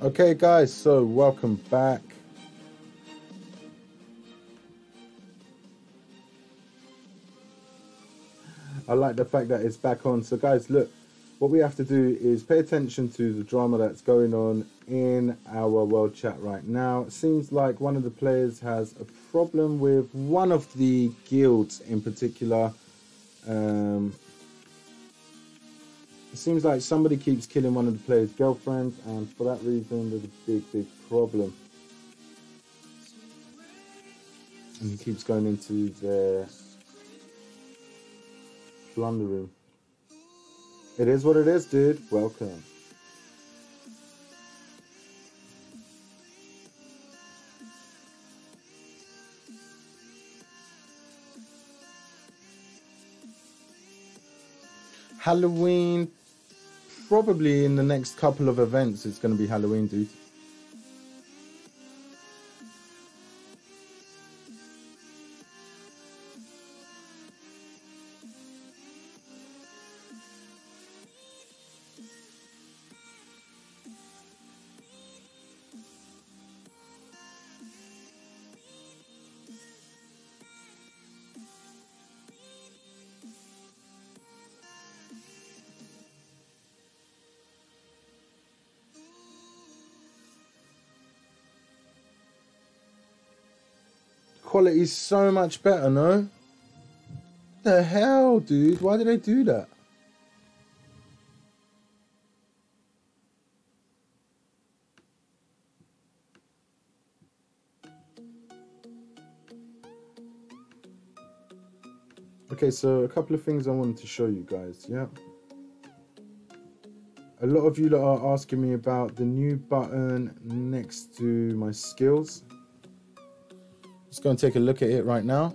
Okay guys, so welcome back. I like the fact that it's back on. So guys, look, what we have to do is pay attention to the drama that's going on in our world chat right now. It seems like one of the players has a problem with one of the guilds in particular. It seems like somebody keeps killing one of the players' girlfriends, and for that reason there's a big problem. And he keeps going into their plunder room. It is what it is, dude. Welcome. Halloween, probably in the next couple of events it's going to be Halloween, dude. Quality is so much better, no? The hell, dude? Why did they do that? Okay, so a couple of things I wanted to show you guys, yeah? A lot of you are asking me about the new button next to my skills. Let's go and take a look at it right now.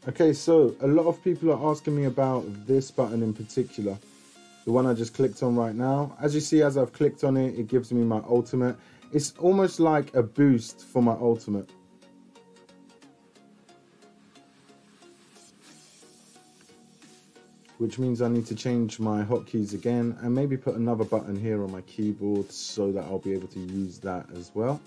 Okay, so a lot of people are asking me about this button in particular. The one I just clicked on right now. As you see, as I've clicked on it, it gives me my ultimate. It's almost like a boost for my ultimate. Which means I need to change my hotkeys again and maybe put another button here on my keyboard so that I'll be able to use that as well.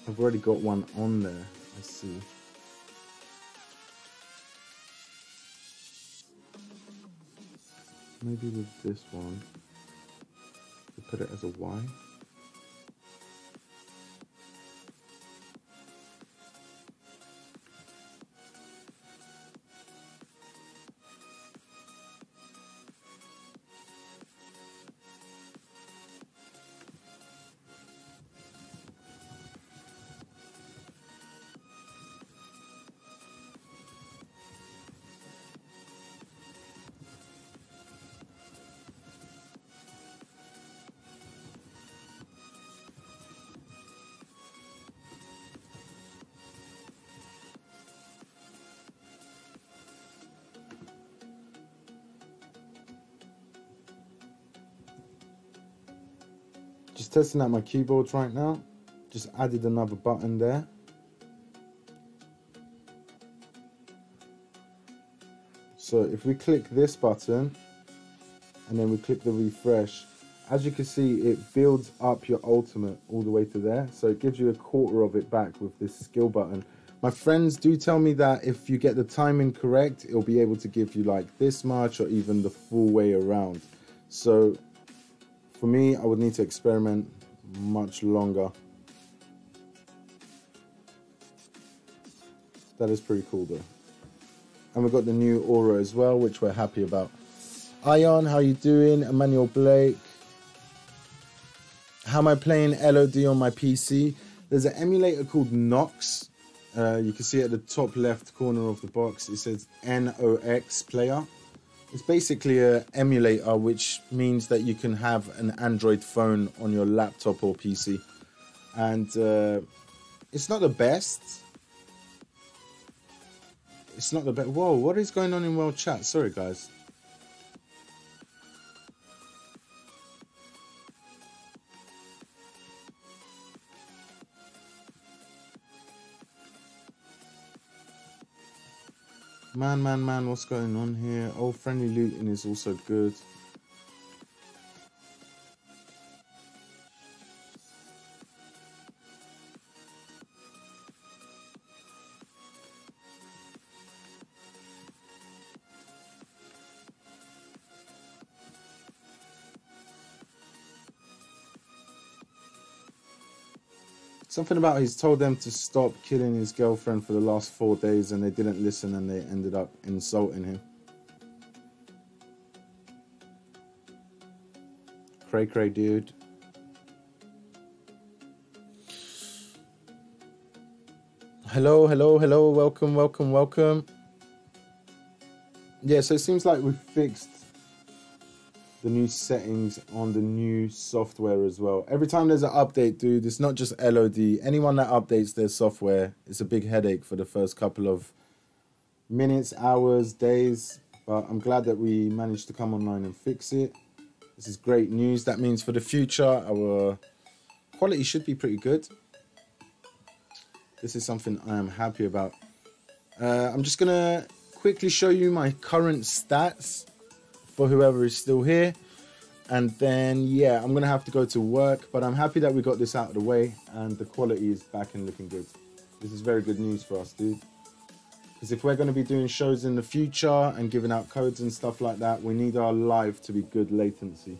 I've already got one on there. Let's see. Maybe with this one, to put it as a Y. Just testing out my keyboards right now. Just added another button there. So if we click this button and then we click the refresh, as you can see, it builds up your ultimate all the way to there. So it gives you a quarter of it back with this skill button. My friends do tell me that if you get the timing correct, it'll be able to give you like this much or even the full way around. So for me, I would need to experiment much longer. That is pretty cool though. And we've got the new aura as well, which we're happy about. Ion, how you doing? Emmanuel Blake. How am I playing LOD on my PC? There's an emulator called Nox. You can see at the top left corner of the box, it says NOX player. It's basically an emulator, which means that you can have an Android phone on your laptop or PC. And it's not the best. It's not the best. Whoa, what is going on in world chat? Sorry, guys. Man, what's going on here? Oh, friendly looting is also good. Something about he's told them to stop killing his girlfriend for the last 4 days and they didn't listen and they ended up insulting him. Cray, dude. Hello. Welcome. Yeah, so it seems like we've fixed the new settings on the new software as well. Every time there's an update, dude, it's not just LOD. Anyone that updates their software, it's a big headache for the first couple of minutes, hours, days. But I'm glad that we managed to come online and fix it. This is great news. That means for the future, our quality should be pretty good. This is something I am happy about. I'm just going to quickly show you my current stats for whoever is still here, and then yeah, I'm gonna have to go to work, but I'm happy that we got this out of the way and the quality is back and looking good. This is very good news for us, dude, because if we're going to be doing shows in the future and giving out codes and stuff like that, we need our live to be good latency.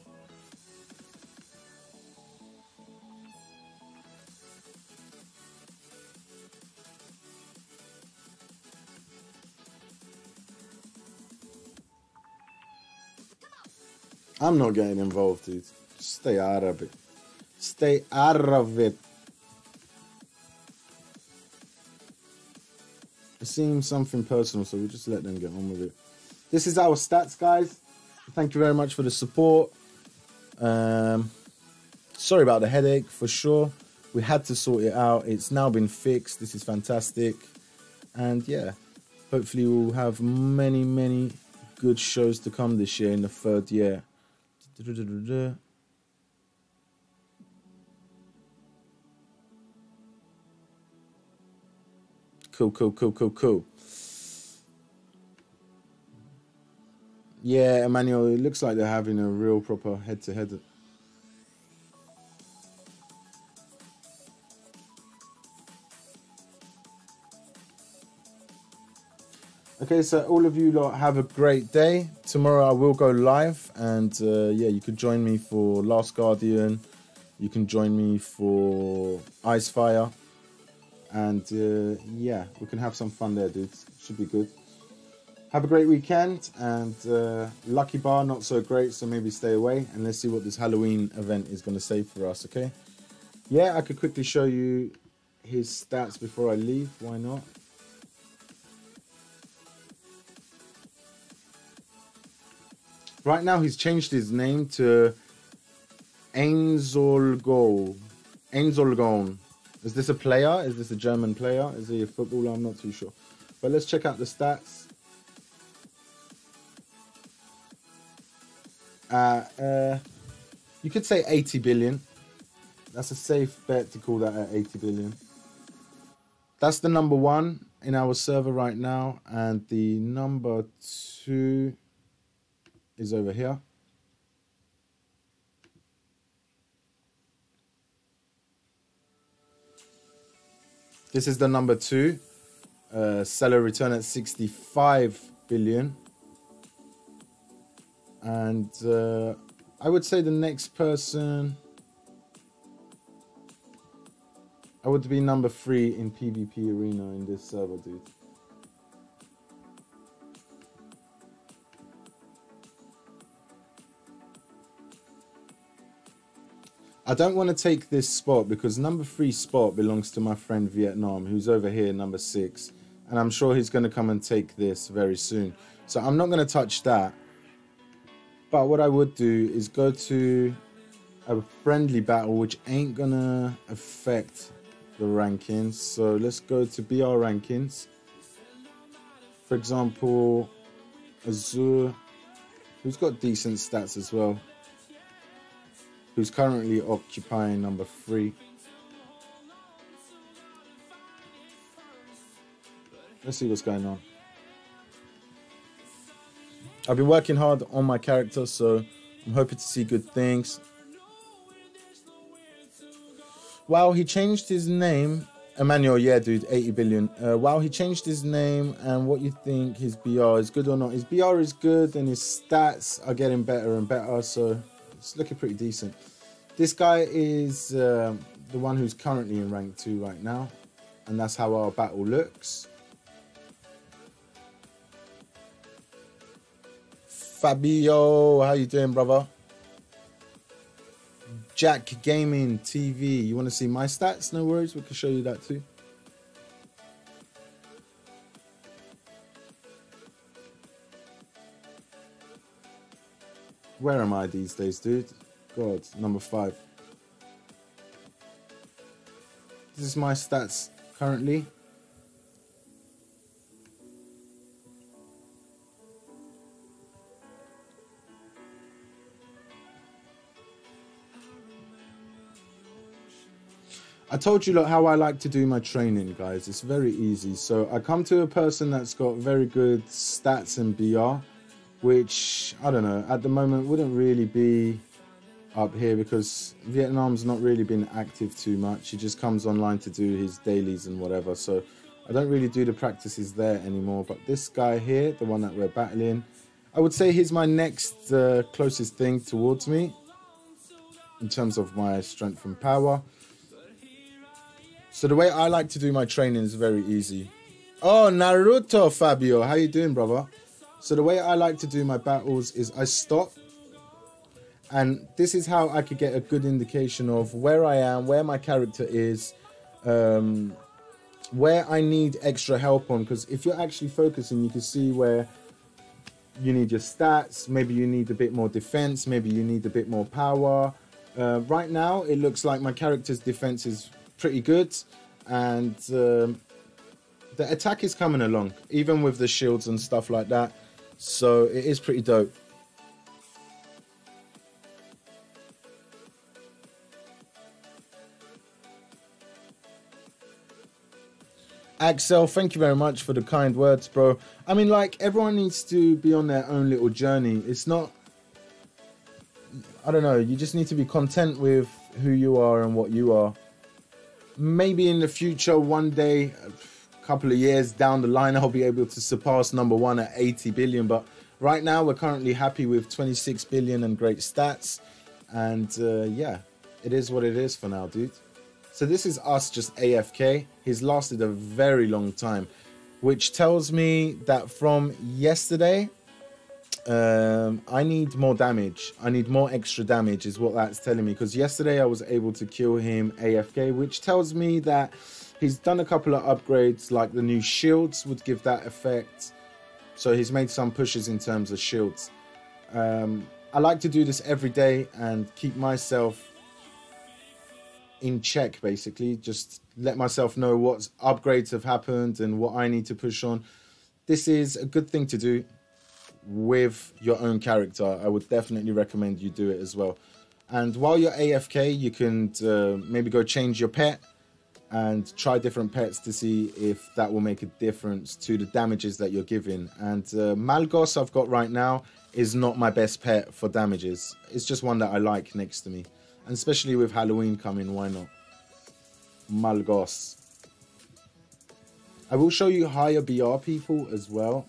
I'm not getting involved, dude. Stay out of it. Stay out of it. It seems something personal, so we'll just let them get on with it. This is our stats, guys. Thank you very much for the support. Sorry about the headache, for sure. We had to sort it out. It's now been fixed. This is fantastic. And yeah, hopefully we'll have many good shows to come this year in the 3rd year. Cool. Yeah, Emmanuel, it looks like they're having a real proper head-to-head. Okay, so all of you lot have a great day. Tomorrow I will go live, and yeah, you could join me for Last Guardian. You can join me for Icefire, and yeah, we can have some fun there, dudes. Should be good. Have a great weekend, and Lucky Bar not so great, so maybe stay away, and let's see what this Halloween event is going to say for us. Okay? Yeah, I could quickly show you his stats before I leave. Why not? Right now, he's changed his name to Ainzolgon. Is this a player? Is this a German player? Is he a footballer? I'm not too sure. But let's check out the stats. You could say 80 billion. That's a safe bet to call that at 80 billion. That's the number 1 in our server right now. And the number 2... is over here. This is the number 2. Seller return at 65 billion. And I would say the next person, I would be number 3 in PvP arena in this server, dude. I don't want to take this spot because number 3 spot belongs to my friend Vietnam, who's over here, number 6. And I'm sure he's going to come and take this very soon. So I'm not going to touch that. But what I would do is go to a friendly battle, which ain't going to affect the rankings. So let's go to BR rankings. For example, Azur, who's got decent stats as well, who's currently occupying number 3. Let's see what's going on. I've been working hard on my character, so I'm hoping to see good things. Wow, he changed his name. Emmanuel, yeah, dude, 80 billion. Wow, he changed his name, and what you think his BR is good or not? His BR is good, and his stats are getting better and better, so it's looking pretty decent. This guy is the one who's currently in rank 2 right now, and that's how our battle looks. Fabio, how you doing, brother? Jack Gaming TV. You want to see my stats? No worries, we can show you that too. Where am I these days, dude? God, number 5. This is my stats currently. I told you, look, how I like to do my training, guys. It's very easy. So I come to a person that's got very good stats and BR, which, I don't know, at the moment wouldn't really be up here because Vietnam's not really been active too much. He just comes online to do his dailies and whatever. So I don't really do the practices there anymore. But this guy here, the one that we're battling, I would say he's my next closest thing towards me in terms of my strength and power. So the way I like to do my training is very easy. Oh, Naruto, Fabio. How you doing, brother? So the way I like to do my battles is I stop. And this is how I could get a good indication of where I am, where my character is, where I need extra help on. Because if you're actually focusing, you can see where you need your stats. Maybe you need a bit more defense. Maybe you need a bit more power. Right now, it looks like my character's defense is pretty good, and the attack is coming along, even with the shields and stuff like that, so it is pretty dope. Axel, thank you very much for the kind words, bro. I mean, like, everyone needs to be on their own little journey. It's not, I don't know, you just need to be content with who you are and what you are. Maybe in the future, one day, a couple of years down the line, I'll be able to surpass number 1 at 80 billion. But right now, we're currently happy with 26 billion and great stats. And yeah, it is what it is for now, dude. So this is us just AFK. He's lasted a very long time, which tells me that from yesterday, I need more damage. I need more extra damage is what that's telling me, because yesterday I was able to kill him AFK, which tells me that he's done a couple of upgrades, like the new shields would give that effect. So he's made some pushes in terms of shields. I like to do this every day and keep myself in check, basically. Just let myself know what upgrades have happened and what I need to push on. This is a good thing to do with your own character. I would definitely recommend you do it as well. And while you're AFK, you can maybe go change your pet and try different pets to see if that will make a difference to the damages that you're giving. And Malgos I've got right now is not my best pet for damages. It's just one that I like next to me. And especially with Halloween coming, why not? Malgos. I will show you higher BR people as well.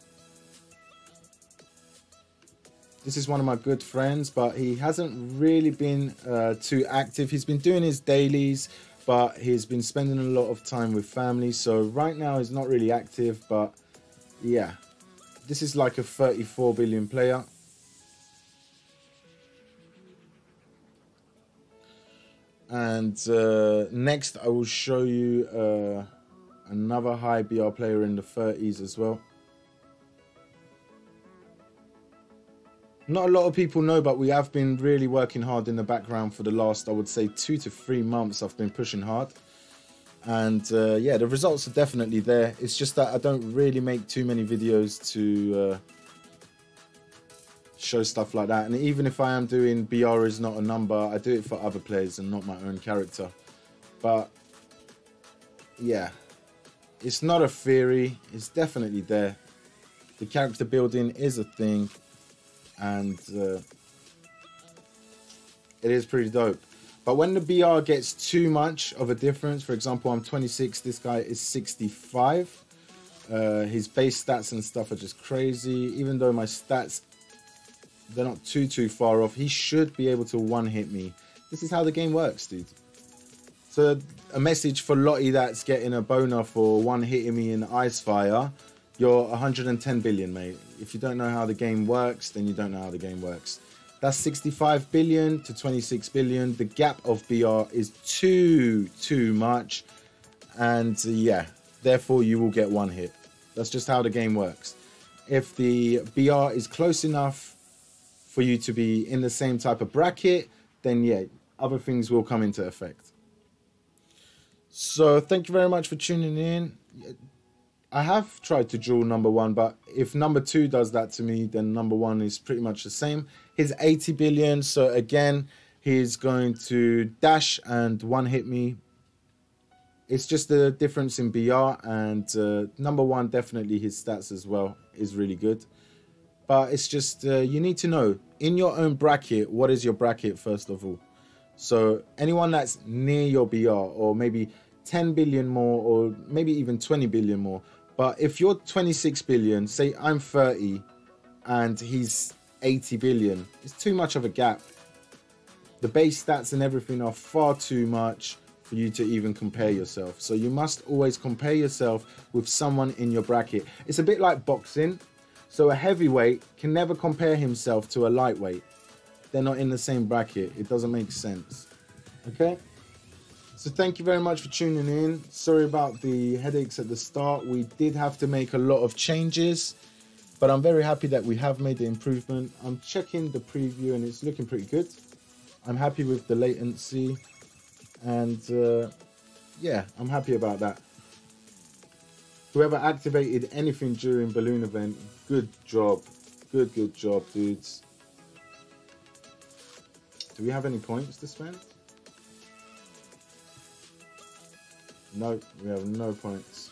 This is one of my good friends, but he hasn't really been too active. He's been doing his dailies, but he's been spending a lot of time with family. So right now he's not really active, but yeah. This is like a 34 billion player. And next I will show you another high BR player in the 30s as well. Not a lot of people know, but we have been really working hard in the background for the last, I would say, 2 to 3 months. I've been pushing hard. And yeah, the results are definitely there. It's just that I don't really make too many videos to show stuff like that. And even if I am doing BR is not a number, I do it for other players and not my own character. But yeah, it's not a theory, it's definitely there. The character building is a thing, and it is pretty dope. But when the BR gets too much of a difference, for example, I'm 26, this guy is 65. His base stats and stuff are just crazy. Even though my stats, they're not too far off, he should be able to one-hit me. This is how the game works, dude. So a message for Lottie that's getting a boner for one-hitting me in Ice Fire. You're 110 billion, mate. If you don't know how the game works, then you don't know how the game works. That's 65 billion to 26 billion. The gap of BR is too much. And yeah, therefore you will get one hit. That's just how the game works. If the BR is close enough for you to be in the same type of bracket, then yeah, other things will come into effect. So thank you very much for tuning in. I have tried to duel number 1, but if number 2 does that to me, then number 1 is pretty much the same. He's 80 billion, so again, he's going to dash and one-hit me. It's just the difference in BR, and number 1, definitely his stats as well is really good. But it's just, you need to know, in your own bracket, what is your bracket first of all? So anyone that's near your BR, or maybe 10 billion more, or maybe even 20 billion more. But if you're 26 billion, say I'm 30 and he's 80 billion, it's too much of a gap. The base stats and everything are far too much for you to even compare yourself. So you must always compare yourself with someone in your bracket. It's a bit like boxing. So a heavyweight can never compare himself to a lightweight. They're not in the same bracket. It doesn't make sense. Okay? So thank you very much for tuning in. Sorry about the headaches at the start. We did have to make a lot of changes, but I'm very happy that we have made the improvement. I'm checking the preview and it's looking pretty good. I'm happy with the latency, and yeah, I'm happy about that. Whoever activated anything during balloon event, good job. Good job, dudes. Do we have any points to spend? No, we have no points.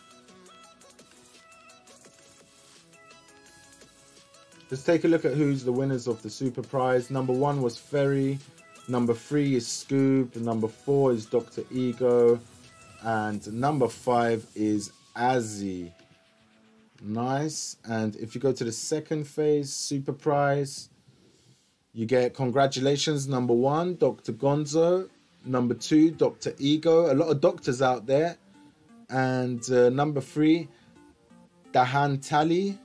Let's take a look at who's the winners of the Super Prize. Number 1 was Ferry. Number 3 is Scoob. Number 4 is Dr. Ego. And number 5 is Azzy. Nice. And if you go to the second phase, Super Prize, you get congratulations, number 1, Dr. Gonzo. Number 2, Dr. Ego. A lot of doctors out there. And number 3, Dahan Tali.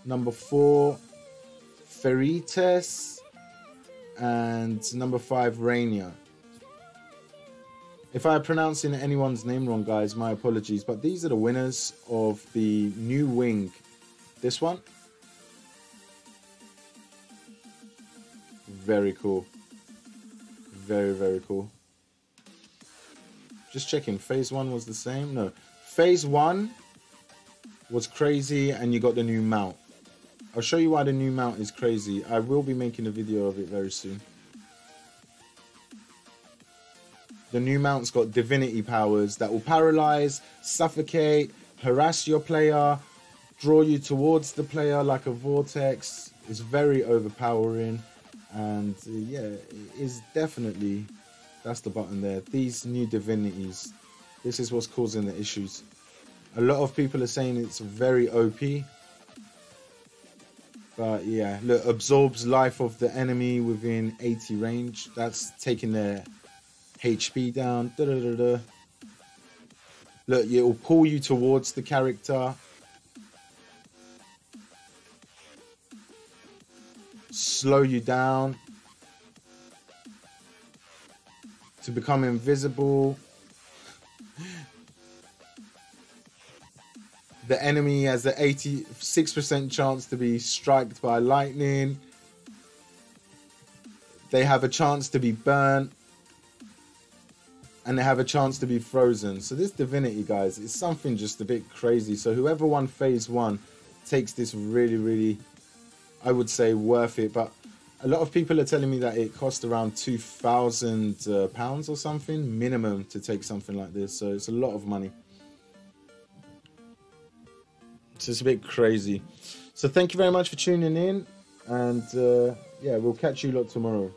Number 4, Ferites. And number 5, Rainier. If I'm pronouncing anyone's name wrong, guys, my apologies. But these are the winners of the new wing. This one. Very cool. Very cool. Just checking, phase 1 was the same? No, phase 1 was crazy and you got the new mount. I'll show you why the new mount is crazy. I will be making a video of it very soon. The new mount's got divinity powers that will paralyze, suffocate, harass your player, draw you towards the player like a vortex. It's very overpowering, and yeah, it is definitely... That's the button there. These new divinities. This is what's causing the issues. A lot of people are saying it's very OP. But yeah, look, absorbs life of the enemy within 80 range. That's taking their HP down. Look, it will pull you towards the character. Slow you down. To become invisible. The enemy has an 86% chance to be struck by lightning. They have a chance to be burnt. and they have a chance to be frozen. So this divinity, guys, is something just a bit crazy. So whoever won phase 1 takes this really, I would say, worth it. But a lot of people are telling me that it cost around £2,000 or something minimum to take something like this. So it's a lot of money. So it's a bit crazy. So thank you very much for tuning in, and yeah, we'll catch you lot tomorrow.